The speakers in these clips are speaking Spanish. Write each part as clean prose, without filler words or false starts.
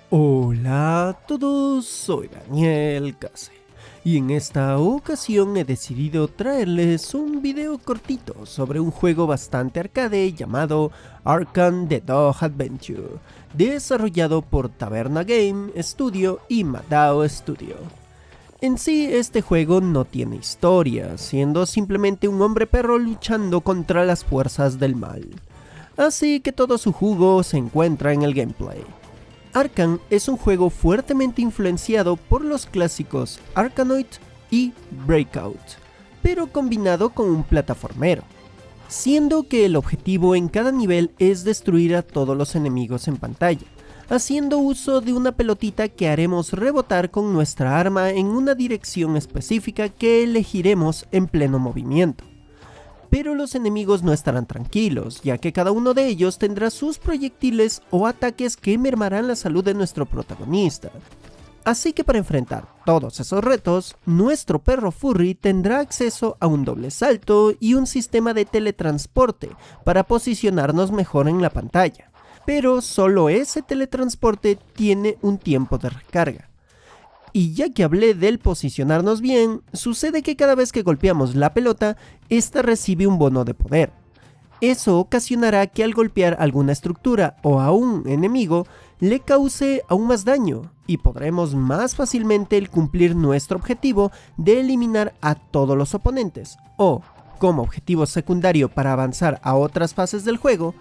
Hola a todos, soy Daniel Case y en esta ocasión he decidido traerles un video cortito sobre un juego bastante arcade llamado Arkham The Dog Adventure, desarrollado por Taberna Game Studio y Madao Studio. En sí, este juego no tiene historia, siendo simplemente un hombre perro luchando contra las fuerzas del mal. Así que todo su jugo se encuentra en el gameplay. Arkham es un juego fuertemente influenciado por los clásicos Arkanoid y Breakout, pero combinado con un plataformero, siendo que el objetivo en cada nivel es destruir a todos los enemigos en pantalla, haciendo uso de una pelotita que haremos rebotar con nuestra arma en una dirección específica que elegiremos en pleno movimiento. Pero los enemigos no estarán tranquilos, ya que cada uno de ellos tendrá sus proyectiles o ataques que mermarán la salud de nuestro protagonista. Así que para enfrentar todos esos retos, nuestro perro furry tendrá acceso a un doble salto y un sistema de teletransporte para posicionarnos mejor en la pantalla. Pero solo ese teletransporte tiene un tiempo de recarga. Y ya que hablé del posicionarnos bien, sucede que cada vez que golpeamos la pelota, esta recibe un bono de poder. Eso ocasionará que al golpear alguna estructura o a un enemigo, le cause aún más daño, y podremos más fácilmente el cumplir nuestro objetivo de eliminar a todos los oponentes, o, como objetivo secundario para avanzar a otras fases del juego,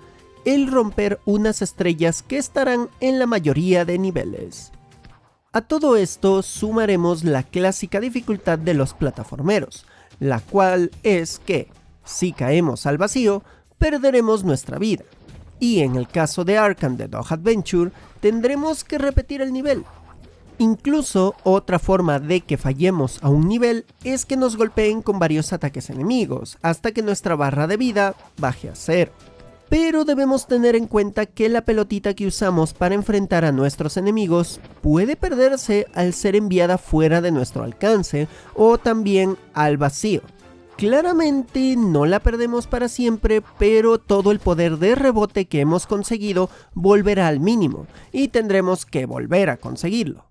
el romper unas estrellas que estarán en la mayoría de niveles. A todo esto sumaremos la clásica dificultad de los plataformeros, la cual es que, si caemos al vacío, perderemos nuestra vida. Y en el caso de Arkham The Dog Adventure, tendremos que repetir el nivel. Incluso, otra forma de que fallemos a un nivel es que nos golpeen con varios ataques enemigos, hasta que nuestra barra de vida baje a 0. Pero debemos tener en cuenta que la pelotita que usamos para enfrentar a nuestros enemigos puede perderse al ser enviada fuera de nuestro alcance o también al vacío. Claramente no la perdemos para siempre, pero todo el poder de rebote que hemos conseguido volverá al mínimo y tendremos que volver a conseguirlo.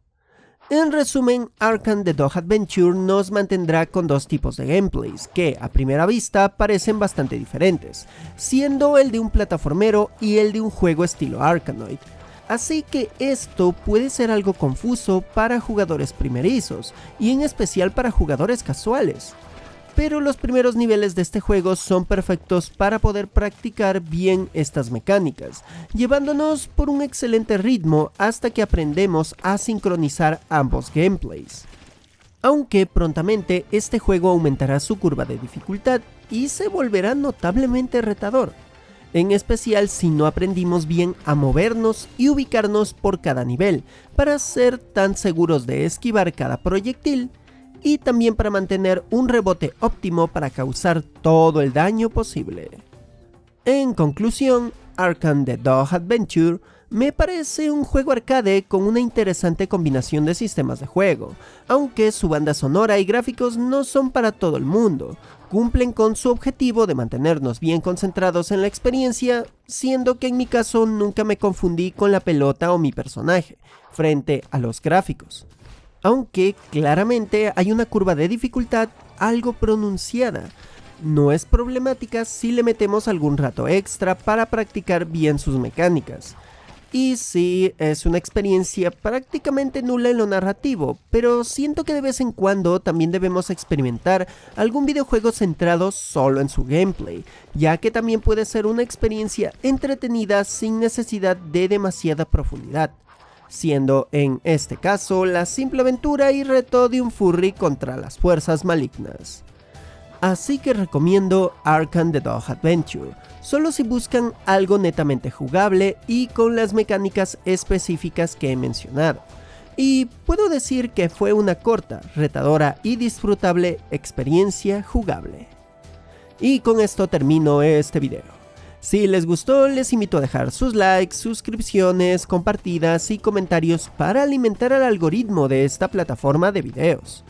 En resumen, Arkham The Dog Adventure nos mantendrá con dos tipos de gameplays que a primera vista parecen bastante diferentes, siendo el de un plataformero y el de un juego estilo Arkanoid. Así que esto puede ser algo confuso para jugadores primerizos y en especial para jugadores casuales. Pero los primeros niveles de este juego son perfectos para poder practicar bien estas mecánicas, llevándonos por un excelente ritmo hasta que aprendemos a sincronizar ambos gameplays. Aunque prontamente este juego aumentará su curva de dificultad y se volverá notablemente retador, en especial si no aprendimos bien a movernos y ubicarnos por cada nivel, para ser tan seguros de esquivar cada proyectil, y también para mantener un rebote óptimo para causar todo el daño posible. En conclusión, Arkham The Dog Adventure me parece un juego arcade con una interesante combinación de sistemas de juego, aunque su banda sonora y gráficos no son para todo el mundo, cumplen con su objetivo de mantenernos bien concentrados en la experiencia, siendo que en mi caso nunca me confundí con la pelota o mi personaje, frente a los gráficos. Aunque claramente hay una curva de dificultad algo pronunciada. No es problemática si le metemos algún rato extra para practicar bien sus mecánicas. Y sí, es una experiencia prácticamente nula en lo narrativo, pero siento que de vez en cuando también debemos experimentar algún videojuego centrado solo en su gameplay, ya que también puede ser una experiencia entretenida sin necesidad de demasiada profundidad, siendo en este caso la simple aventura y reto de un furry contra las fuerzas malignas. Así que recomiendo Arkham The Dog Adventure, solo si buscan algo netamente jugable y con las mecánicas específicas que he mencionado. Y puedo decir que fue una corta, retadora y disfrutable experiencia jugable. Y con esto termino este video. Si les gustó, les invito a dejar sus likes, suscripciones, compartidas y comentarios para alimentar al algoritmo de esta plataforma de videos.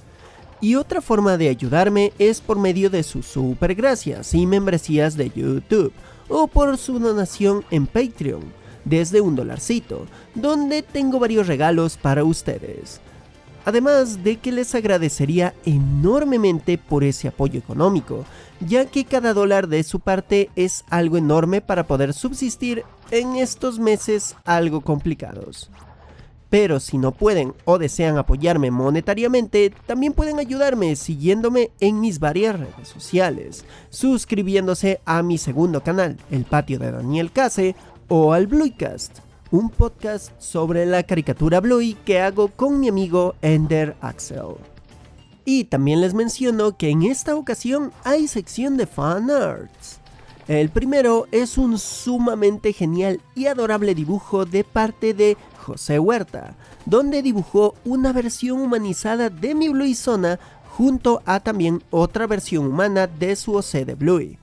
Y otra forma de ayudarme es por medio de sus super gracias y membresías de YouTube, o por su donación en Patreon, desde $1, donde tengo varios regalos para ustedes. Además de que les agradecería enormemente por ese apoyo económico, ya que cada dólar de su parte es algo enorme para poder subsistir en estos meses algo complicados. Pero si no pueden o desean apoyarme monetariamente, también pueden ayudarme siguiéndome en mis varias redes sociales, suscribiéndose a mi segundo canal, El Patio de Daniel Case, o al Blueycast, un podcast sobre la caricatura Bluey que hago con mi amigo Ender Axel. Y también les menciono que en esta ocasión hay sección de fan arts. El primero es un sumamente genial y adorable dibujo de parte de José Huerta, donde dibujó una versión humanizada de mi Blueyzona junto a también otra versión humana de su OC de Bluey.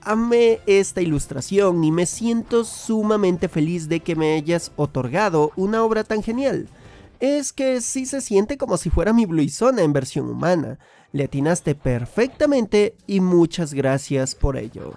Amé esta ilustración y me siento sumamente feliz de que me hayas otorgado una obra tan genial. Es que sí se siente como si fuera mi Blueyzona en versión humana. Le atinaste perfectamente y muchas gracias por ello.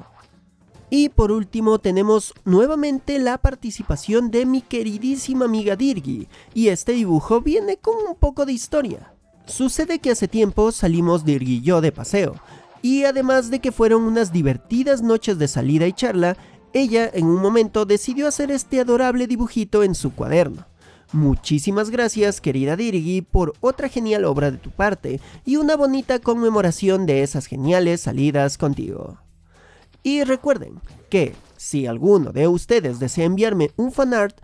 Y por último tenemos nuevamente la participación de mi queridísima amiga Dirgi, y este dibujo viene con un poco de historia. Sucede que hace tiempo salimos Dirgi y yo de paseo, y además de que fueron unas divertidas noches de salida y charla, ella en un momento decidió hacer este adorable dibujito en su cuaderno. Muchísimas gracias, querida Dirgi, por otra genial obra de tu parte, y una bonita conmemoración de esas geniales salidas contigo. Y recuerden que si alguno de ustedes desea enviarme un fanart,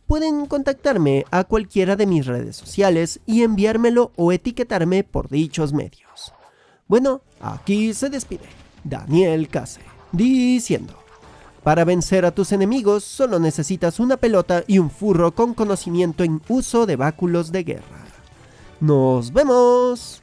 pueden contactarme a cualquiera de mis redes sociales y enviármelo o etiquetarme por dichos medios. Bueno, aquí se despide Daniel Case, diciendo: para vencer a tus enemigos solo necesitas una pelota y un furro con conocimiento en uso de báculos de guerra. ¡Nos vemos!